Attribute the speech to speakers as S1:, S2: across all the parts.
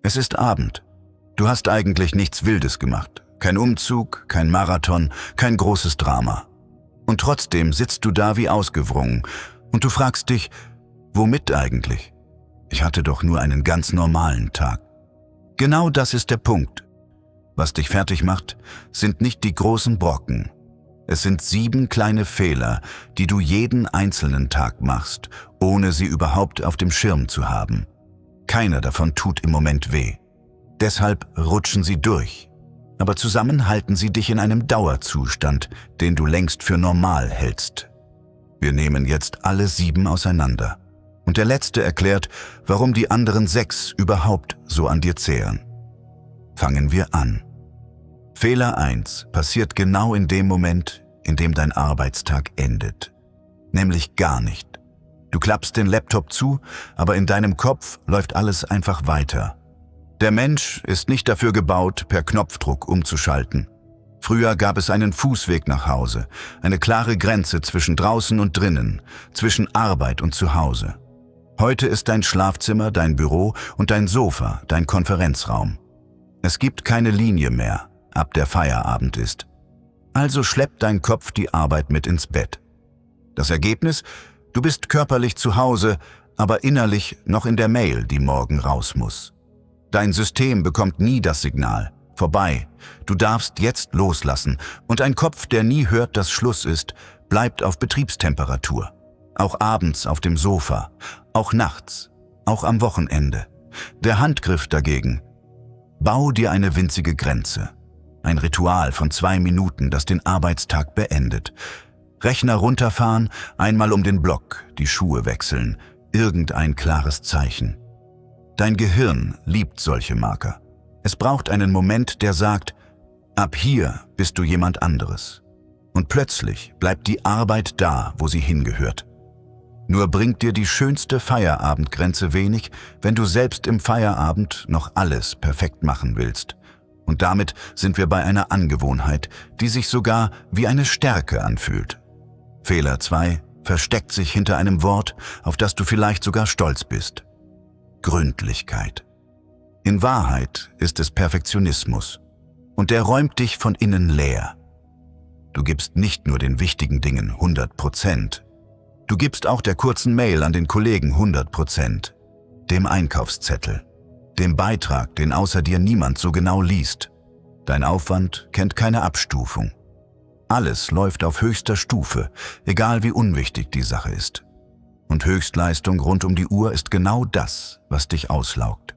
S1: Es ist Abend. Du hast eigentlich nichts Wildes gemacht. Kein Umzug, kein Marathon, kein großes Drama. Und trotzdem sitzt du da wie ausgewrungen und du fragst dich, womit eigentlich? Ich hatte doch nur einen ganz normalen Tag. Genau das ist der Punkt. Was dich fertig macht, sind nicht die großen Brocken. Es sind 7 kleine Fehler, die du jeden einzelnen Tag machst, ohne sie überhaupt auf dem Schirm zu haben. Keiner davon tut im Moment weh. Deshalb rutschen sie durch. Aber zusammen halten sie dich in einem Dauerzustand, den du längst für normal hältst. Wir nehmen jetzt alle 7 auseinander. Und der letzte erklärt, warum die anderen 6 überhaupt so an dir zehren. Fangen wir an. Fehler 1 passiert genau in dem Moment, in dem dein Arbeitstag endet. Nämlich gar nicht. Du klappst den Laptop zu, aber in deinem Kopf läuft alles einfach weiter. Der Mensch ist nicht dafür gebaut, per Knopfdruck umzuschalten. Früher gab es einen Fußweg nach Hause, eine klare Grenze zwischen draußen und drinnen, zwischen Arbeit und Zuhause. Heute ist dein Schlafzimmer dein Büro und dein Sofa dein Konferenzraum. Es gibt keine Linie mehr, ab der Feierabend ist. Also schleppt dein Kopf die Arbeit mit ins Bett. Das Ergebnis? Du bist körperlich zu Hause, aber innerlich noch in der Mail, die morgen raus muss. Dein System bekommt nie das Signal. Vorbei. Du darfst jetzt loslassen. Und ein Kopf, der nie hört, dass Schluss ist, bleibt auf Betriebstemperatur. Auch abends auf dem Sofa. Auch nachts. Auch am Wochenende. Der Handgriff dagegen. Bau dir eine winzige Grenze. Ein Ritual von 2 Minuten, das den Arbeitstag beendet. Rechner runterfahren, einmal um den Block, die Schuhe wechseln. Irgendein klares Zeichen. Dein Gehirn liebt solche Marker. Es braucht einen Moment, der sagt, ab hier bist du jemand anderes. Und plötzlich bleibt die Arbeit da, wo sie hingehört. Nur bringt dir die schönste Feierabendgrenze wenig, wenn du selbst im Feierabend noch alles perfekt machen willst. Und damit sind wir bei einer Angewohnheit, die sich sogar wie eine Stärke anfühlt. Fehler 2 versteckt sich hinter einem Wort, auf das du vielleicht sogar stolz bist. Gründlichkeit. In Wahrheit ist es Perfektionismus. Und der räumt dich von innen leer. Du gibst nicht nur den wichtigen Dingen 100%. Du gibst auch der kurzen Mail an den Kollegen 100%. Dem Einkaufszettel. Dem Beitrag, den außer dir niemand so genau liest. Dein Aufwand kennt keine Abstufung. Alles läuft auf höchster Stufe, egal wie unwichtig die Sache ist. Und Höchstleistung rund um die Uhr ist genau das, was dich auslaugt.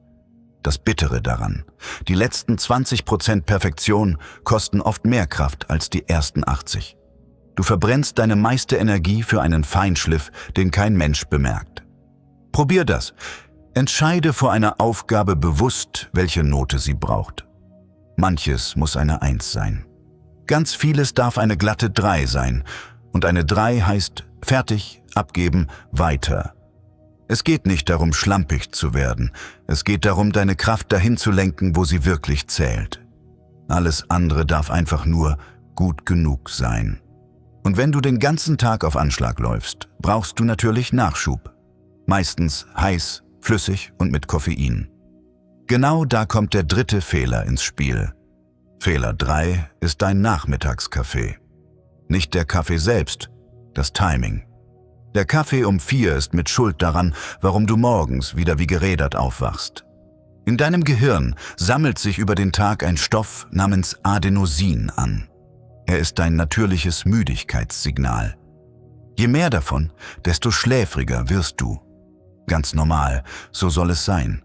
S1: Das Bittere daran: die letzten 20% Perfektion kosten oft mehr Kraft als die ersten 80. Du verbrennst deine meiste Energie für einen Feinschliff, den kein Mensch bemerkt. Probier das. Entscheide vor einer Aufgabe bewusst, welche Note sie braucht. Manches muss eine 1 sein. Ganz vieles darf eine glatte 3 sein. Und eine 3 heißt fertig, abgeben, weiter. Es geht nicht darum, schlampig zu werden. Es geht darum, deine Kraft dahin zu lenken, wo sie wirklich zählt. Alles andere darf einfach nur gut genug sein. Und wenn du den ganzen Tag auf Anschlag läufst, brauchst du natürlich Nachschub. Meistens heiß, flüssig und mit Koffein. Genau da kommt der 3. Fehler ins Spiel. Fehler 3 ist dein Nachmittagskaffee. Nicht der Kaffee selbst, das Timing. Der Kaffee um 4 ist mit Schuld daran, warum du morgens wieder wie gerädert aufwachst. In deinem Gehirn sammelt sich über den Tag ein Stoff namens Adenosin an. Er ist dein natürliches Müdigkeitssignal. Je mehr davon, desto schläfriger wirst du. Ganz normal, so soll es sein.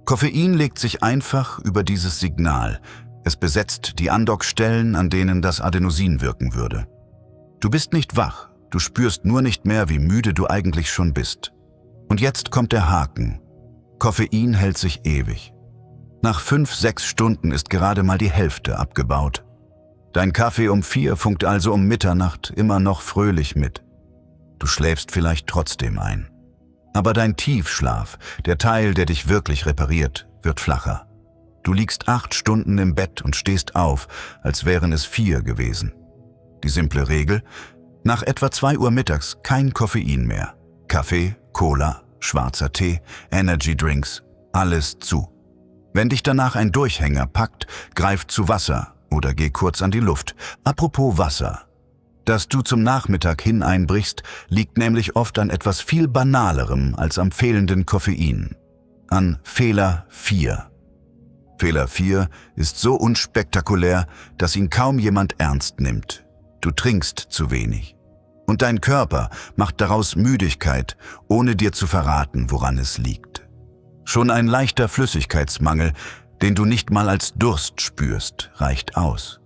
S1: Koffein legt sich einfach über dieses Signal. Es besetzt die Andockstellen, an denen das Adenosin wirken würde. Du bist nicht wach, du spürst nur nicht mehr, wie müde du eigentlich schon bist. Und jetzt kommt der Haken. Koffein hält sich ewig. Nach 5-6 Stunden ist gerade mal die Hälfte abgebaut. Dein Kaffee um 4 funkt also um Mitternacht immer noch fröhlich mit. Du schläfst vielleicht trotzdem ein. Aber dein Tiefschlaf, der Teil, der dich wirklich repariert, wird flacher. Du liegst 8 Stunden im Bett und stehst auf, als wären es 4 gewesen. Die simple Regel: nach etwa 2 Uhr mittags kein Koffein mehr. Kaffee, Cola, schwarzer Tee, Energydrinks, alles zu. Wenn dich danach ein Durchhänger packt, greif zu Wasser oder geh kurz an die Luft. Apropos Wasser. Dass du zum Nachmittag hin einbrichst, liegt nämlich oft an etwas viel Banalerem als am fehlenden Koffein. An Fehler 4. Fehler 4 ist so unspektakulär, dass ihn kaum jemand ernst nimmt. Du trinkst zu wenig. Und dein Körper macht daraus Müdigkeit, ohne dir zu verraten, woran es liegt. Schon ein leichter Flüssigkeitsmangel, den du nicht mal als Durst spürst, reicht aus.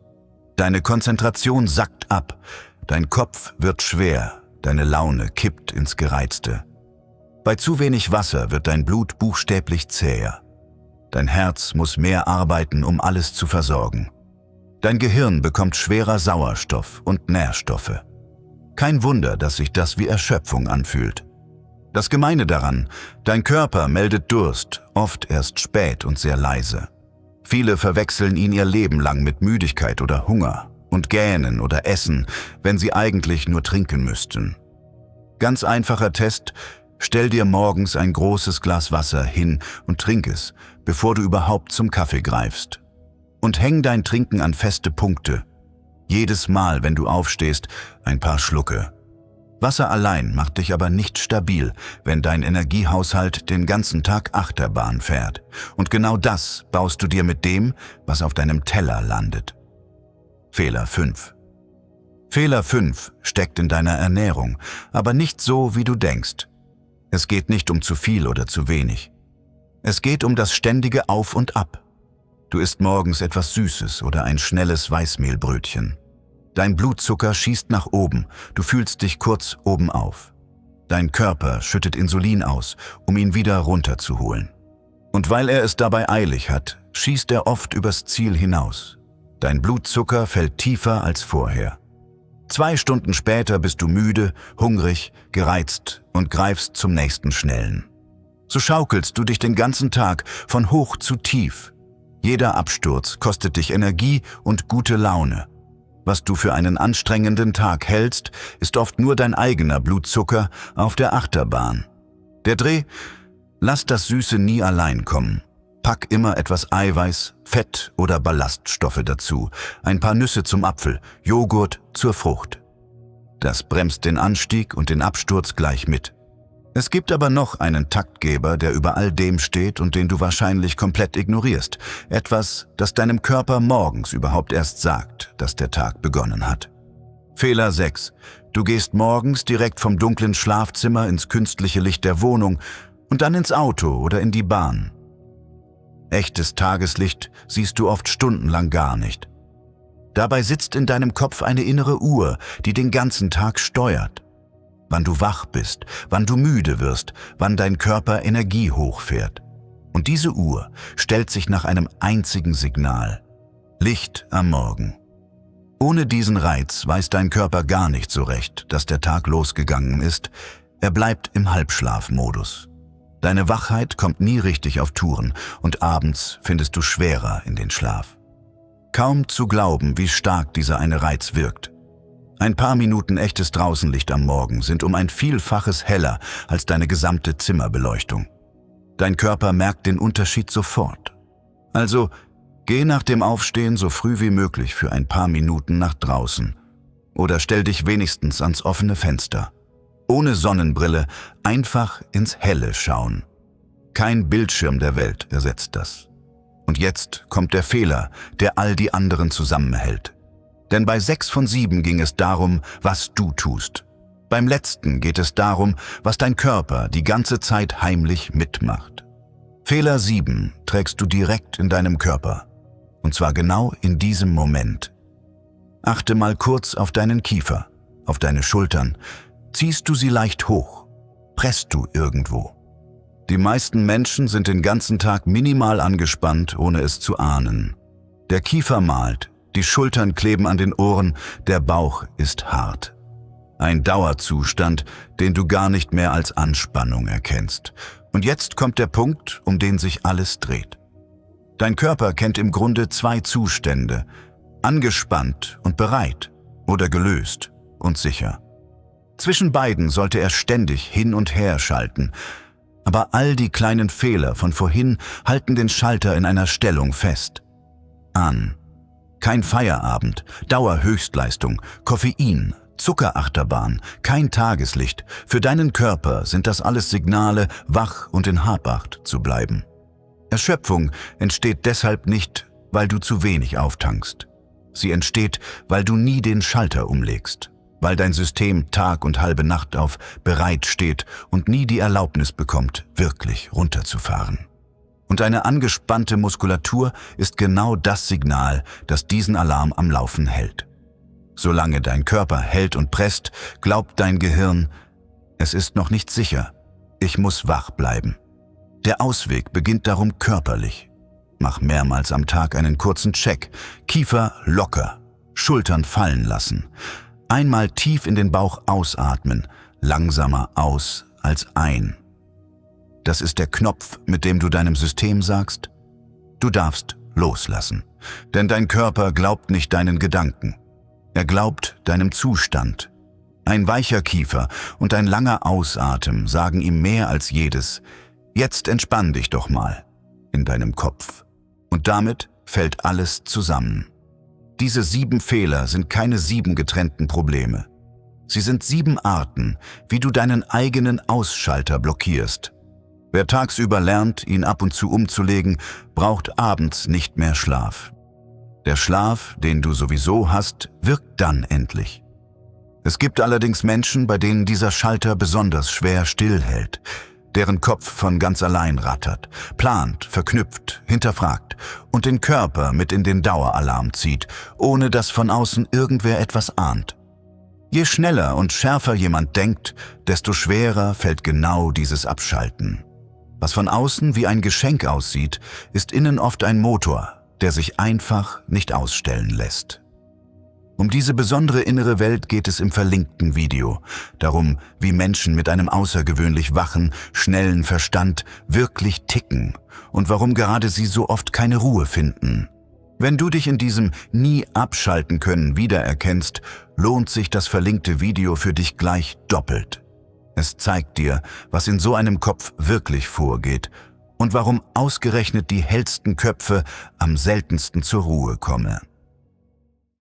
S1: Deine Konzentration sackt ab, dein Kopf wird schwer, deine Laune kippt ins Gereizte. Bei zu wenig Wasser wird dein Blut buchstäblich zäher. Dein Herz muss mehr arbeiten, um alles zu versorgen. Dein Gehirn bekommt schwerer Sauerstoff und Nährstoffe. Kein Wunder, dass sich das wie Erschöpfung anfühlt. Das Gemeine daran, dein Körper meldet Durst, oft erst spät und sehr leise. Viele verwechseln ihn ihr Leben lang mit Müdigkeit oder Hunger und gähnen oder essen, wenn sie eigentlich nur trinken müssten. Ganz einfacher Test: Stell dir morgens ein großes Glas Wasser hin und trink es, bevor du überhaupt zum Kaffee greifst. Und häng dein Trinken an feste Punkte. Jedes Mal, wenn du aufstehst, ein paar Schlucke. Wasser allein macht dich aber nicht stabil, wenn dein Energiehaushalt den ganzen Tag Achterbahn fährt. Und genau das baust du dir mit dem, was auf deinem Teller landet. Fehler 5. Fehler 5 steckt in deiner Ernährung, aber nicht so, wie du denkst. Es geht nicht um zu viel oder zu wenig. Es geht um das ständige Auf und Ab. Du isst morgens etwas Süßes oder ein schnelles Weißmehlbrötchen. Dein Blutzucker schießt nach oben, du fühlst dich kurz oben auf. Dein Körper schüttet Insulin aus, um ihn wieder runterzuholen. Und weil er es dabei eilig hat, schießt er oft übers Ziel hinaus. Dein Blutzucker fällt tiefer als vorher. 2 Stunden später bist du müde, hungrig, gereizt und greifst zum nächsten Schnellen. So schaukelst du dich den ganzen Tag von hoch zu tief. Jeder Absturz kostet dich Energie und gute Laune. Was du für einen anstrengenden Tag hältst, ist oft nur dein eigener Blutzucker auf der Achterbahn. Der Dreh: Lass das Süße nie allein kommen. Pack immer etwas Eiweiß, Fett oder Ballaststoffe dazu, ein paar Nüsse zum Apfel, Joghurt zur Frucht. Das bremst den Anstieg und den Absturz gleich mit. Es gibt aber noch einen Taktgeber, der über all dem steht und den du wahrscheinlich komplett ignorierst. Etwas, das deinem Körper morgens überhaupt erst sagt, dass der Tag begonnen hat. Fehler 6. Du gehst morgens direkt vom dunklen Schlafzimmer ins künstliche Licht der Wohnung und dann ins Auto oder in die Bahn. Echtes Tageslicht siehst du oft stundenlang gar nicht. Dabei sitzt in deinem Kopf eine innere Uhr, die den ganzen Tag steuert. Wann du wach bist, wann du müde wirst, wann dein Körper Energie hochfährt. Und diese Uhr stellt sich nach einem einzigen Signal: Licht am Morgen. Ohne diesen Reiz weiß dein Körper gar nicht so recht, dass der Tag losgegangen ist. Er bleibt im Halbschlafmodus. Deine Wachheit kommt nie richtig auf Touren und abends findest du schwerer in den Schlaf. Kaum zu glauben, wie stark dieser eine Reiz wirkt. Ein paar Minuten echtes Draußenlicht am Morgen sind um ein Vielfaches heller als deine gesamte Zimmerbeleuchtung. Dein Körper merkt den Unterschied sofort. Also geh nach dem Aufstehen so früh wie möglich für ein paar Minuten nach draußen. Oder stell dich wenigstens ans offene Fenster. Ohne Sonnenbrille, einfach ins Helle schauen. Kein Bildschirm der Welt ersetzt das. Und jetzt kommt der Fehler, der all die anderen zusammenhält. Denn bei 6 von 7 ging es darum, was du tust. Beim letzten geht es darum, was dein Körper die ganze Zeit heimlich mitmacht. Fehler 7 trägst du direkt in deinem Körper. Und zwar genau in diesem Moment. Achte mal kurz auf deinen Kiefer, auf deine Schultern. Ziehst du sie leicht hoch? Presst du irgendwo? Die meisten Menschen sind den ganzen Tag minimal angespannt, ohne es zu ahnen. Der Kiefer malt, die Schultern kleben an den Ohren, der Bauch ist hart. Ein Dauerzustand, den du gar nicht mehr als Anspannung erkennst. Und jetzt kommt der Punkt, um den sich alles dreht. Dein Körper kennt im Grunde 2 Zustände: angespannt und bereit oder gelöst und sicher. Zwischen beiden sollte er ständig hin und her schalten. Aber all die kleinen Fehler von vorhin halten den Schalter in einer Stellung fest. An. Kein Feierabend, Dauerhöchstleistung, Koffein, Zuckerachterbahn, kein Tageslicht. Für deinen Körper sind das alles Signale, wach und in Habacht zu bleiben. Erschöpfung entsteht deshalb nicht, weil du zu wenig auftankst. Sie entsteht, weil du nie den Schalter umlegst, weil dein System Tag und halbe Nacht auf bereit steht und nie die Erlaubnis bekommt, wirklich runterzufahren. Und eine angespannte Muskulatur ist genau das Signal, das diesen Alarm am Laufen hält. Solange dein Körper hält und presst, glaubt dein Gehirn, es ist noch nicht sicher, ich muss wach bleiben. Der Ausweg beginnt darum körperlich. Mach mehrmals am Tag einen kurzen Check, Kiefer locker, Schultern fallen lassen. Einmal tief in den Bauch ausatmen, langsamer aus als ein. Das ist der Knopf, mit dem du deinem System sagst, du darfst loslassen. Denn dein Körper glaubt nicht deinen Gedanken. Er glaubt deinem Zustand. Ein weicher Kiefer und ein langer Ausatmen sagen ihm mehr als jedes, jetzt entspann dich doch mal, in deinem Kopf. Und damit fällt alles zusammen. Diese 7 Fehler sind keine 7 getrennten Probleme. Sie sind 7 Arten, wie du deinen eigenen Ausschalter blockierst. Wer tagsüber lernt, ihn ab und zu umzulegen, braucht abends nicht mehr Schlaf. Der Schlaf, den du sowieso hast, wirkt dann endlich. Es gibt allerdings Menschen, bei denen dieser Schalter besonders schwer stillhält, deren Kopf von ganz allein rattert, plant, verknüpft, hinterfragt und den Körper mit in den Daueralarm zieht, ohne dass von außen irgendwer etwas ahnt. Je schneller und schärfer jemand denkt, desto schwerer fällt genau dieses Abschalten. Was von außen wie ein Geschenk aussieht, ist innen oft ein Motor, der sich einfach nicht ausstellen lässt. Um diese besondere innere Welt geht es im verlinkten Video, darum, wie Menschen mit einem außergewöhnlich wachen, schnellen Verstand wirklich ticken und warum gerade sie so oft keine Ruhe finden. Wenn du dich in diesem nie abschalten können wiedererkennst, lohnt sich das verlinkte Video für dich gleich doppelt. Es zeigt dir, was in so einem Kopf wirklich vorgeht und warum ausgerechnet die hellsten Köpfe am seltensten zur Ruhe kommen.